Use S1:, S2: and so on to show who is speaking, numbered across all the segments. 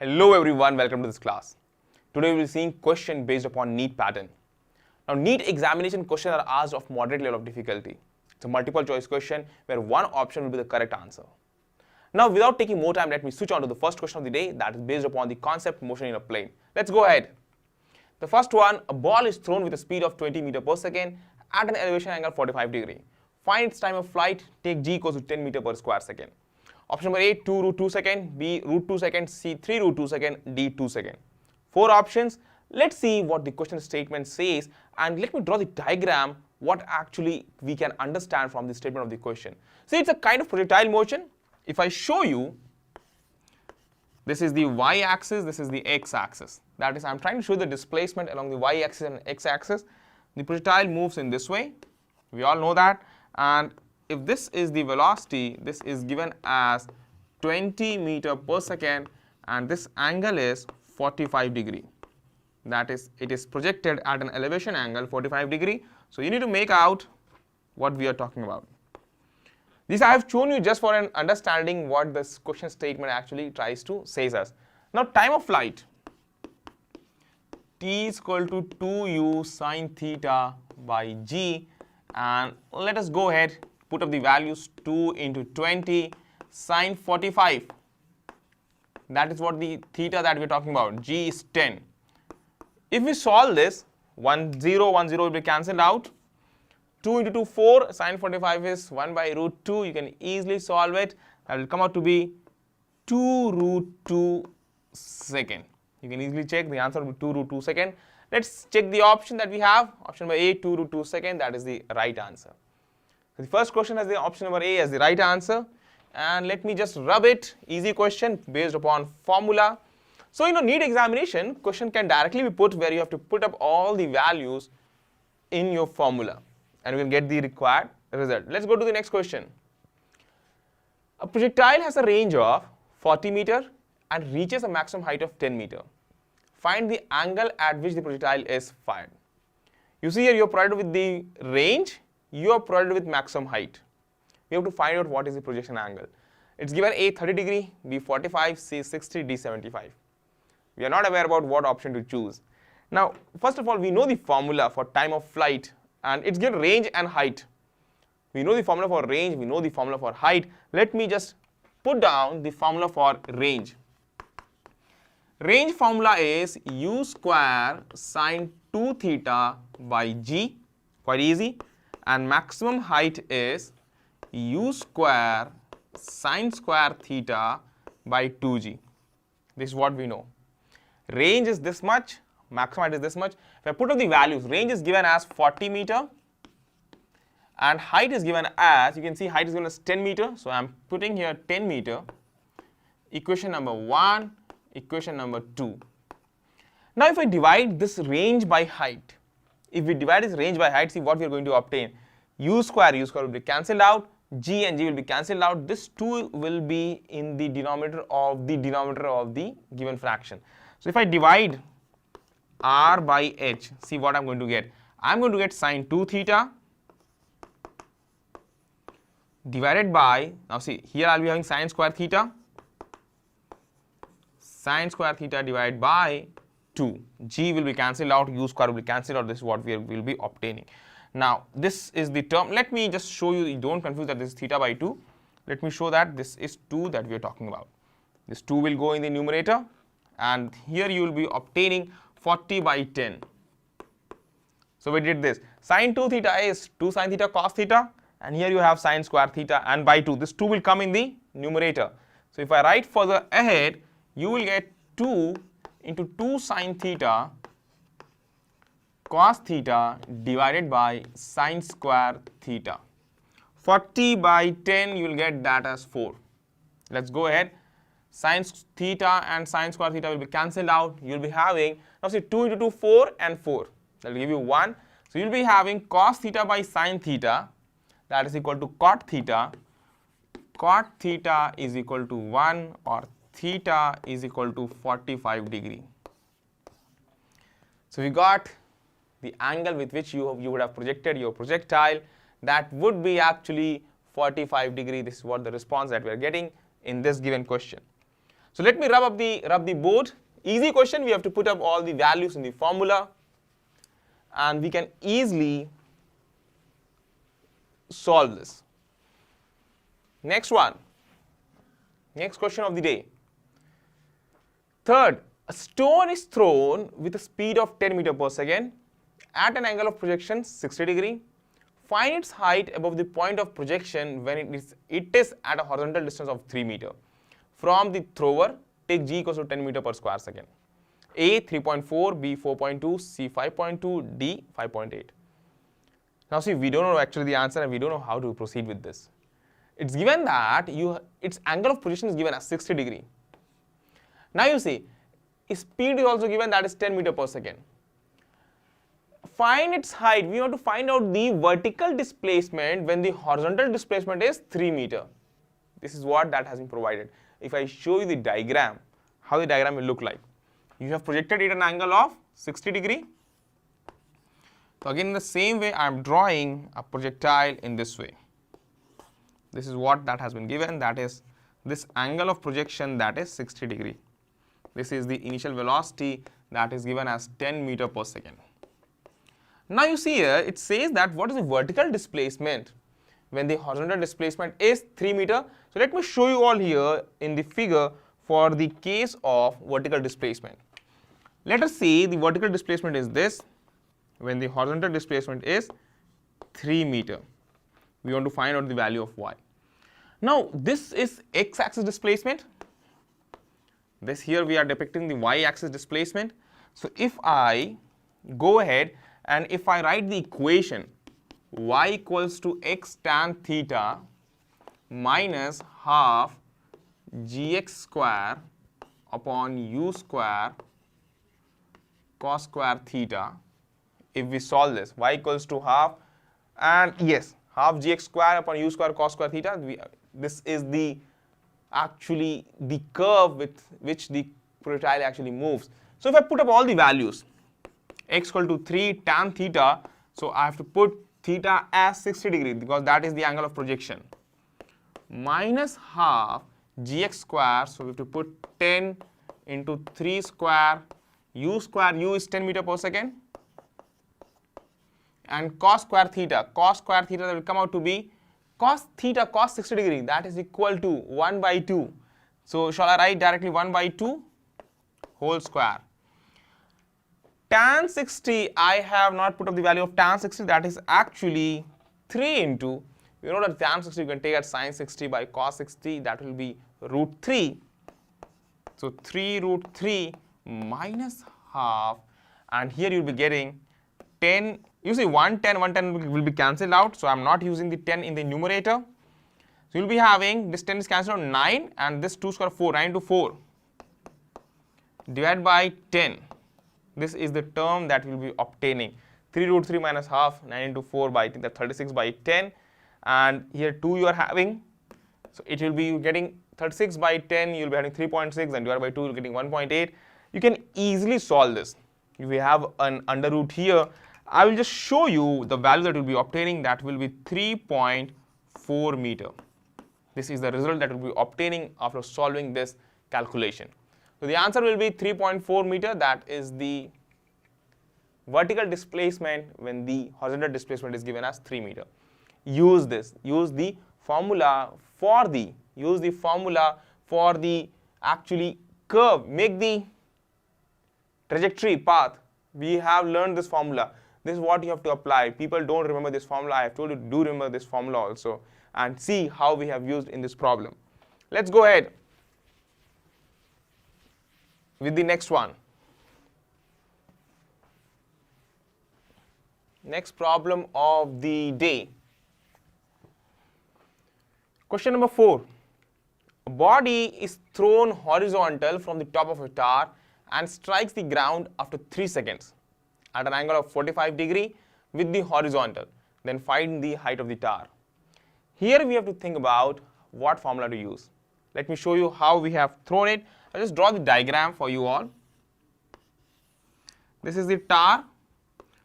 S1: Hello everyone, welcome to this class. Today we will be seeing question based upon NEET pattern. Now NEET examination questions are asked of moderate level of difficulty. It's a multiple choice question where one option will be the correct answer. Now without taking more time, let me switch on to the first question of the day that is based upon the concept motion in a plane. Let's go ahead. The first one, a ball is thrown with a speed of 20 meters per second at an elevation angle 45 degree. Find its time of flight, take g equals to 10 meters per square second. Option number A, 2 root 2 second, B root 2 second, C 3 root 2 second, D 2 second. 4 options. Let's see what the question statement says and let me draw the diagram what actually we can understand from the statement of the question. See, it's a kind of projectile motion. If I show you, this is the y-axis, this is the x-axis. That is, I'm trying to show the displacement along the y-axis and x-axis. The projectile moves in this way. We all know that. And if this is the velocity, this is given as 20 meters per second and this angle is 45 degree. That is, it is projected at an elevation angle 45 degree. So you need to make out what we are talking about. This I have shown you just for an understanding what this question statement actually tries to say us. Now time of flight, t is equal to 2u sine theta by g, and let us go ahead, put up the values. 2 into 20 sine 45, that is what the theta that we are talking about, g is 10. If we solve this, 1 0 1 0 will be cancelled out. 2 into 2 4, sine 45 is 1 by root 2, you can easily solve it. That will come out to be 2 root 2 second. You can easily check the answer will be 2 root 2 second. Let's check the option that we have. Option number A, 2 root 2 second, that is the right answer. So the first question has the option number A as the right answer. And let me just rub it. Easy question based upon formula. So in a NEET examination, question can directly be put where you have to put up all the values in your formula and you will get the required result. Let's go to the next question. A projectile has a range of 40 meters and reaches a maximum height of 10 meters. Find the angle at which the projectile is fired. You see here you are provided with the range, you are provided with maximum height. We have to find out what is the projection angle. It's given A 30 degree, B 45, C 60, D 75. We are not aware about what option to choose. Now first of all, we know the formula for time of flight and it's given range and height. We know the formula for range, we know the formula for height. Let me just put down the formula for range. Range formula is u square sine 2 theta by g, quite easy, and maximum height is u square sine square theta by 2g. This is what we know. Range is this much, maximum height is this much. If I put up the values, range is given as 40 meters and height is given as, you can see height is given as 10 meters. So I am putting here 10 meters. Equation number 1, equation number 2. Now if I divide this range by height, if we divide this range by height, see what we are going to obtain. U square will be cancelled out, g and g will be cancelled out. This 2 will be in the denominator of the given fraction. So if I divide r by h, see what I'm going to get. I'm going to get sine 2 theta divided by, now see here I'll be having sine square theta. Sine square theta divided by 2. G will be cancelled out, u square will be cancelled out. This is what we will be obtaining. Now this is the term. Let me just show you, don't confuse that this is theta by 2. Let me show that this is 2 that we are talking about. This 2 will go in the numerator and here you will be obtaining 40 by 10. So we did this. Sine 2 theta is 2 sine theta cos theta and here you have sine square theta and by 2. This 2 will come in the numerator. So if I write further ahead, you will get 2 into 2 sine theta cos theta divided by sine square theta. 40 by 10 you will get that as 4. Let's go ahead. Sine theta and sine square theta will be cancelled out. You will be having, now see 2 into 2 4 and 4. That will give you 1. So you will be having cos theta by sine theta, that is equal to cot theta. Cot theta is equal to 1 or theta is equal to 45 degree. So we got the angle with which you would have projected your projectile. That would be actually 45 degree. This is what the response that we are getting in this given question. So let me rub the board. Easy question. We have to put up all the values in the formula, and we can easily solve this. Next one. Next question of the day. Third, a stone is thrown with a speed of 10 meters per second at an angle of projection 60 degree. Find its height above the point of projection when it is at a horizontal distance of 3 meters. From the thrower, take g equals to 10 meters per square second. A 3.4, B 4.2, C 5.2, D 5.8. Now see, we don't know actually the answer and we don't know how to proceed with this. It's given that its angle of projection is given as 60 degree. Now you see, speed is also given, that is 10 meters per second. Find its height. We want to find out the vertical displacement when the horizontal displacement is 3 meters. This is what that has been provided. If I show you the diagram, how the diagram will look like. You have projected it at an angle of 60 degree. So again, in the same way, I am drawing a projectile in this way. This is what that has been given, that is this angle of projection, that is 60 degree. This is the initial velocity, that is given as 10 meters per second. Now you see here, it says that what is the vertical displacement when the horizontal displacement is 3 meters. So let me show you all here in the figure for the case of vertical displacement. Let us say the vertical displacement is this, when the horizontal displacement is 3 meters. We want to find out the value of y. Now this is x-axis displacement. This here we are depicting the y-axis displacement. So if I go ahead and if I write the equation y equals to x tan theta minus half gx square upon u square cos square theta, if we solve this, y equals to half, and yes, half gx square upon u square cos square theta, this is the actually the curve with which the projectile actually moves. So if I put up all the values, x equal to 3 tan theta, so I have to put theta as 60 degree because that is the angle of projection, minus half gx square, so we have to put 10 into 3 square, u is 10 meters per second, and cos square theta that will come out to be cos theta cos 60 degree, that is equal to 1 by 2. So shall I write directly 1 by 2 whole square. Tan 60, I have not put up the value of tan 60, that is actually 3 into, you know that tan 60 you can take as sin 60 by cos 60, that will be root 3. So 3 root 3 minus half, and here you will be getting 10. You see 110 will be cancelled out, so I am not using the 10 in the numerator. So you will be having this 10 is cancelled out 9 and this 2 square 4, 9 into 4 divided by 10. This is the term that we will be obtaining. 3 root 3 minus half, 9 into 4 by 10, that's 36 by 10, and here 2 you are having, so it will be getting 36 by 10, you will be having 3.6 and divided by 2 you will be getting 1.8. You can easily solve this. If we have an under root here, I will just show you the value that we will be obtaining, that will be 3.4 meters. This is the result that we will be obtaining after solving this calculation. So the answer will be 3.4 meters, that is the vertical displacement when the horizontal displacement is given as 3 meters. Use this, use the formula for the actually curve, make the trajectory path. We have learned this formula. This is what you have to apply. People don't remember this formula. I have told you, do remember this formula also, and see how we have used in this problem. Let's go ahead with the next one. Next problem of the day. Question number 4. A body is thrown horizontal from the top of a tower and strikes the ground after 3 seconds at an angle of 45 degree with the horizontal. Then find the height of the tower. Here we have to think about what formula to use. Let me show you how we have thrown it. I'll just draw the diagram for you all. This is the tower.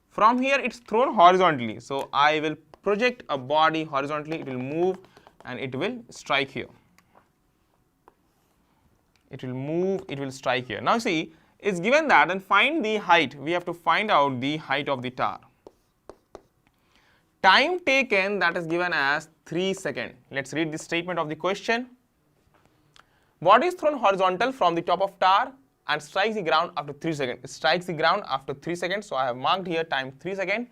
S1: From here it's thrown horizontally. So I will project a body horizontally. It will move and it will strike here. it will move, it will strike here. Now see, it's given that, and find the height. We have to find out the height of the tower. Time taken, that is given as 3 seconds. Let's read the statement of the question. Body is thrown horizontal from the top of tower and strikes the ground after 3 seconds. It strikes the ground after 3 seconds. So I have marked here time 3 seconds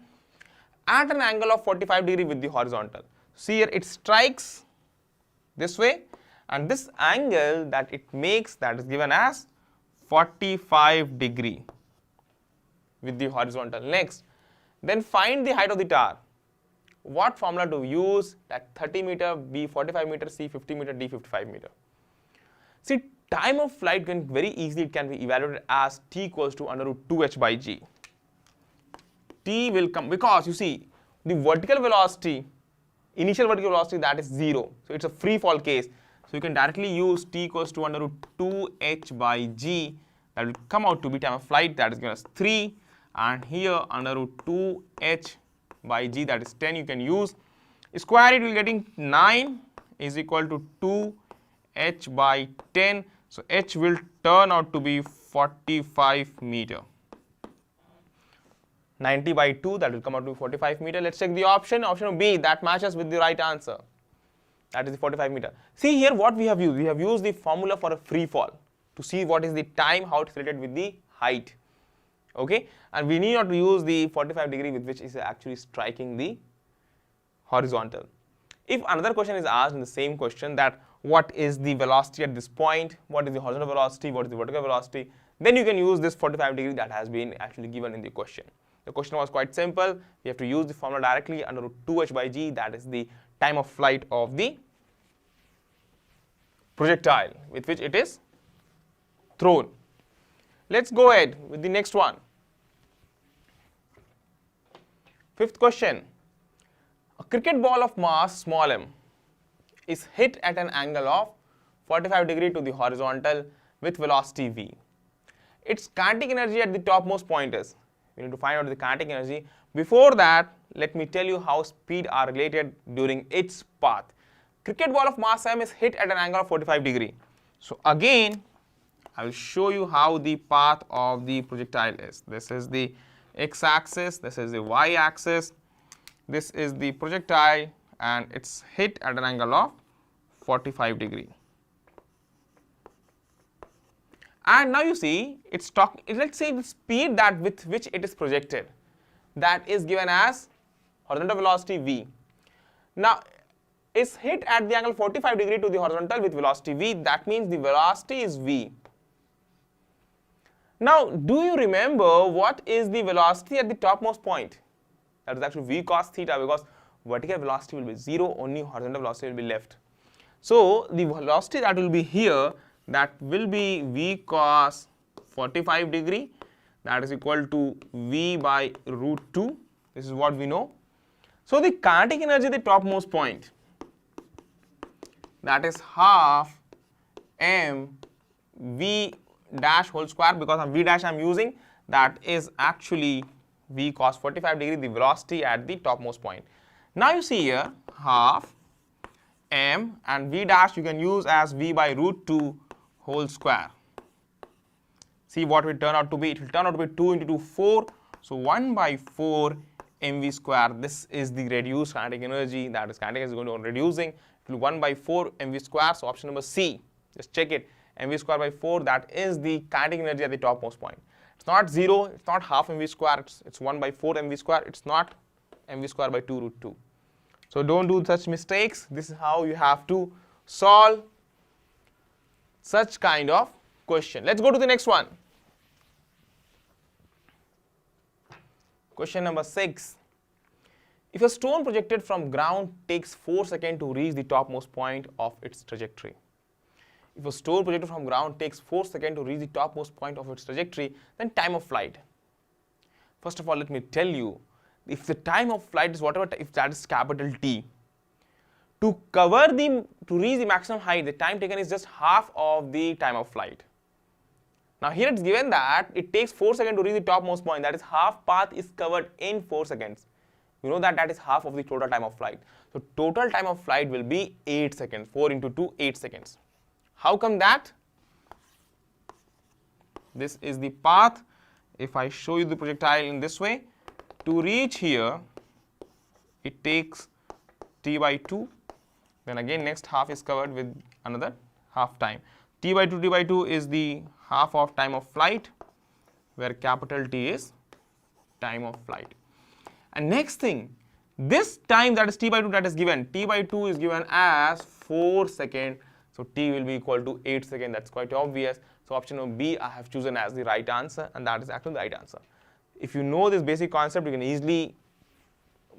S1: at an angle of 45 degree with the horizontal. See here, it strikes this way, and this angle that it makes, that is given as 45 degree with the horizontal. Next, then find the height of the tower. What formula to use? That 30 meter, B 45 meter, C 50 meter, D 55 meter. See, time of flight can very easily, it can be evaluated as T equals to under root 2h by g. T will come because you see the vertical velocity, initial vertical velocity, that is 0. So it's a free fall case. So you can directly use T equals to under root 2h by g. That will come out to be time of flight, that is given as 3. And here under root 2h by g, that is 10, you can use. Square it, you will getting 9 is equal to 2h by 10. So h will turn out to be 45 meter. 90 by 2, that will come out to be 45 meter. Let's check the option. Option B, that matches with the right answer. That is the 45 meter. See here what we have used. We have used the formula for a free fall to see what is the time, how it's related with the height. Okay, and we need not to use the 45 degree with which is actually striking the horizontal. If another question is asked in the same question, that what is the velocity at this point, what is the horizontal velocity, what is the vertical velocity, then you can use this 45 degree that has been actually given in the question. The question was quite simple. We have to use the formula directly under root 2h by g, that is the time of flight of the projectile with which it is thrown. Let's go ahead with the next one. Fifth question. A cricket ball of mass small m is hit at an angle of 45 degree to the horizontal with velocity v. Its kinetic energy at the topmost point is. We need to find out the kinetic energy. Before that, let me tell you how speed are related during its path. Cricket ball of mass m is hit at an angle of 45 degree. So again, I will show you how the path of the projectile is. This is the x-axis, this is the y-axis, this is the projectile, and it's hit at an angle of 45 degree. And now you see, let's say the speed that with which it is projected, that is given as horizontal velocity v. Now, is hit at the angle 45 degree to the horizontal with velocity v, that means the velocity is v. Now, do you remember what is the velocity at the topmost point? That is actually v cos theta, because vertical velocity will be 0, only horizontal velocity will be left. So, the velocity that will be here, that will be v cos 45 degree, that is equal to v by root 2. This is what we know. So, the kinetic energy at the topmost point, that is half m v dash whole square, because of v dash I am using, that is actually v cos 45 degree, the velocity at the topmost point. Now you see here half m, and v dash you can use as v by root 2 whole square. See what will turn out to be. It will turn out to be 2 into 2, 4. So 1 by 4 mv square. This is the reduced kinetic energy. That is, kinetic energy is going on reducing. It will be 1 by 4 mv square. So option number C. Just check it. mv square by 4. That is the kinetic energy at the topmost point. It's not 0. It's not half mv square. It's 1 by 4 mv square. It's not mv square by 2 root 2. So don't do such mistakes. This is how you have to solve such kind of question. Let's go to the next one. Question number 6. If a stone projected from ground takes 4 seconds to reach the topmost point of its trajectory. If a stone projected from ground takes 4 seconds to reach the topmost point of its trajectory, then time of flight. First of all, let me tell you, if the time of flight is whatever, if that is capital T, to reach the maximum height, the time taken is just half of the time of flight. Now here it's given that it takes 4 seconds to reach the topmost point, that is half path is covered in 4 seconds. You know that is half of the total time of flight. So total time of flight will be 8 seconds, 4 into 2, 8 seconds. How come that? This is the path. If I show you the projectile in this way, to reach here, it takes t by 2. Then again next half is covered with another half time. T by 2 is the half of time of flight, where capital T is time of flight. And next thing, this time that is t by 2 that is given, t by 2 is given as 4 seconds. So t will be equal to 8 seconds. That's quite obvious. So option number B I have chosen as the right answer, and that is actually the right answer. If you know this basic concept, you can easily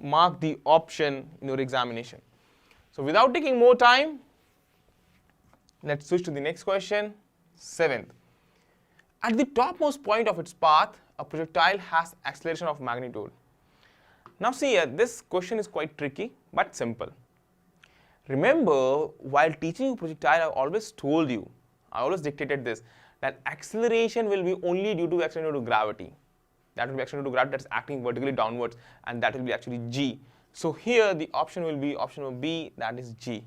S1: mark the option in your examination. So without taking more time, let's switch to the next question, 7th. At the topmost point of its path, a projectile has acceleration of magnitude. Now see here, this question is quite tricky but simple. Remember, while teaching you projectile, I always told you, I always dictated this, that acceleration will be only due to acceleration due to gravity. That will be acceleration due to gravity that's acting vertically downwards, and that will be actually G. So here the option will be option number B, that is G.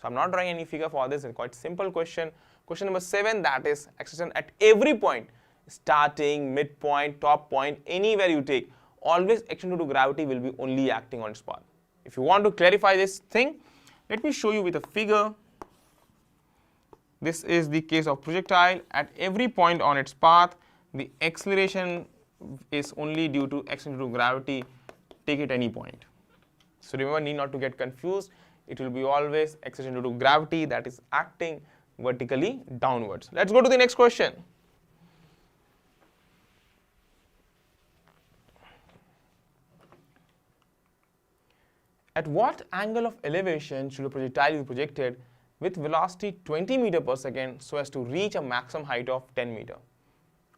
S1: So I'm not drawing any figure for this. It's quite simple question. Question number 7, that is acceleration at every point, starting, midpoint, top point, anywhere you take, always acceleration due to gravity will be only acting on its path. If you want to clarify this thing, let me show you with a figure. This is the case of projectile. At every point on its path, the acceleration is only due to acceleration due to gravity. Take it any point. So remember, need not to get confused. It will be always acceleration due to gravity that is acting vertically downwards. Let's go to the next question. At what angle of elevation should a projectile be projected with velocity 20 meter per second so as to reach a maximum height of 10 meter?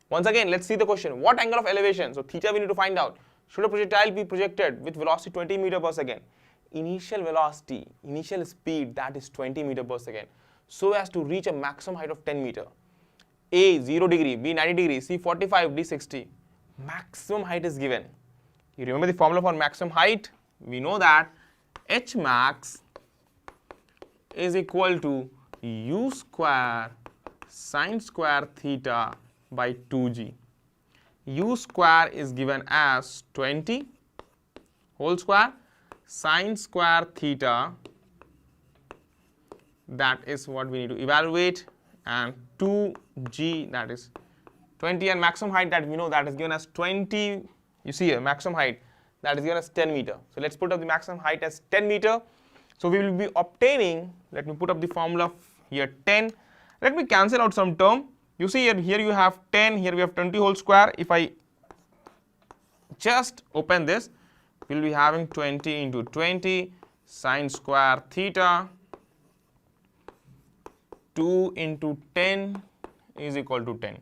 S1: Once again, let's see the question. What angle of elevation? So theta we need to find out. Should a projectile be projected with velocity 20 meter per second? Initial velocity, initial speed, that is 20 meter per second, so as to reach a maximum height of 10 meter. A 0 degree, B 90 degree, C 45, D 60. Maximum height is given. You remember the formula for maximum height? We know that H max is equal to U square sine square theta by 2g. U square is given as 20 whole square, sine square theta, that is what we need to evaluate, and 2g, that is 20, and maximum height that we know that is given as 20. You see here, maximum height that is given as 10 meter. So let's put up the maximum height as 10 meter. So we will be obtaining, let me put up the formula here, 10. Let me cancel out some term. You see here you have 10, here we have 20 whole square. If I just open this, we will be having 20 into 20 sine square theta, 2 into 10 is equal to 10.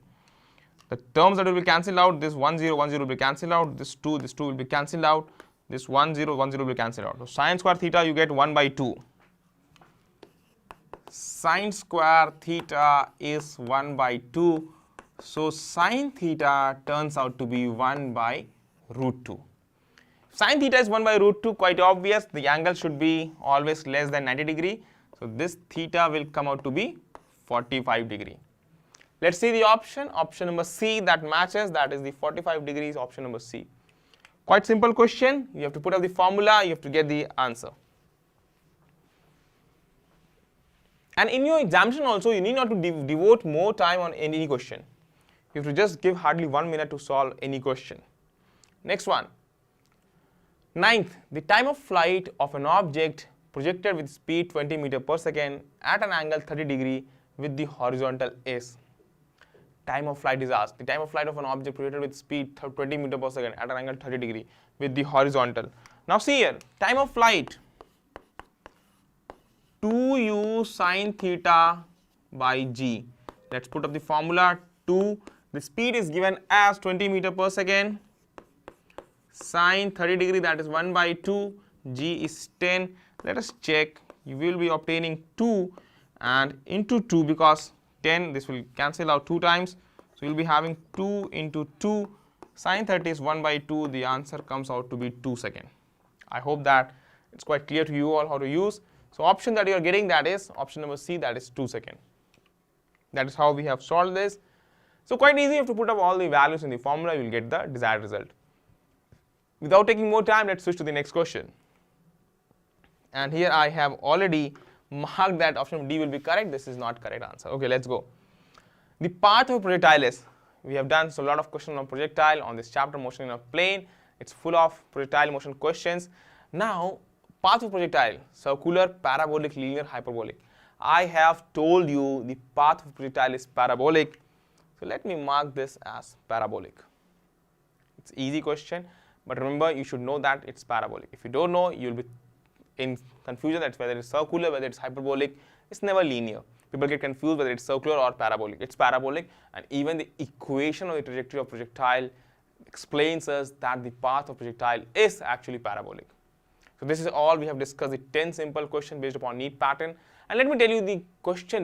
S1: The terms that will be cancelled out, this 1 0 1 0 will be cancelled out, this 2 will be cancelled out, this 1 0 1 0 will be cancelled out. So sine square theta you get 1 by 2. Sine square theta is 1 by 2. So sine theta turns out to be 1 by root 2. Sine theta is 1 by root 2, quite obvious. The angle should be always less than 90 degree. So this theta will come out to be 45 degree. Let's see the option. Option number C that matches, that is the 45 degrees, option number C. Quite simple question. You have to put up the formula, you have to get the answer. And in your examination also, you need not to devote more time on any question. You have to just give hardly 1 minute to solve any question. Next one. 9th, the time of flight of an object projected with speed 20 meter per second at an angle 30 degree with the horizontal is. Time of flight is asked. The time of flight of an object projected with speed 20 meter per second at an angle 30 degree with the horizontal. Now see here, time of flight 2u sine theta by g. Let's put up the formula. 2, the speed is given as 20 meter per second, sine 30 degree, that is 1 by 2, g is 10. Let us check. You will be obtaining 2 and into 2, because 10, this will cancel out 2 times. So you will be having 2 into 2, sine 30 is 1 by 2. The answer comes out to be 2 seconds. I hope that it's quite clear to you all how to use. So option that you are getting, that is option number C, that is 2 seconds. That is how we have solved this. So quite easy, you have to put up all the values in the formula, you will get the desired result. Without taking more time, let's switch to the next question. And here I have already marked that option D will be correct. This is not correct answer. Okay, let's go. The path of a projectile is, we have done a lot of questions on projectile on this chapter, motion in a plane. It's full of projectile motion questions. Now, path of projectile, circular, parabolic, linear, hyperbolic. I have told you the path of projectile is parabolic. So let me mark this as parabolic. It's an easy question, but remember you should know that it's parabolic. If you don't know, you'll be in confusion that's whether it's circular, whether it's hyperbolic. It's never linear. People get confused whether it's circular or parabolic. It's parabolic, and even the equation of the trajectory of projectile explains us that the path of projectile is actually parabolic. So this is all we have discussed, the 10 simple questions based upon NEET pattern. And let me tell you the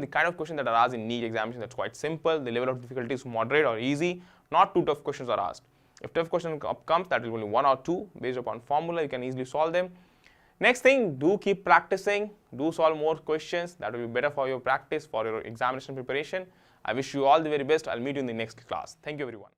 S1: kind of question that are asked in NEET examination, that's quite simple. The level of difficulty is moderate or easy. Not too tough questions are asked. If tough question comes, that will be only 1 or 2 based upon formula. You can easily solve them. Next thing, do keep practicing. Do solve more questions. That will be better for your practice, for your examination preparation. I wish you all the very best. I'll meet you in the next class. Thank you, everyone.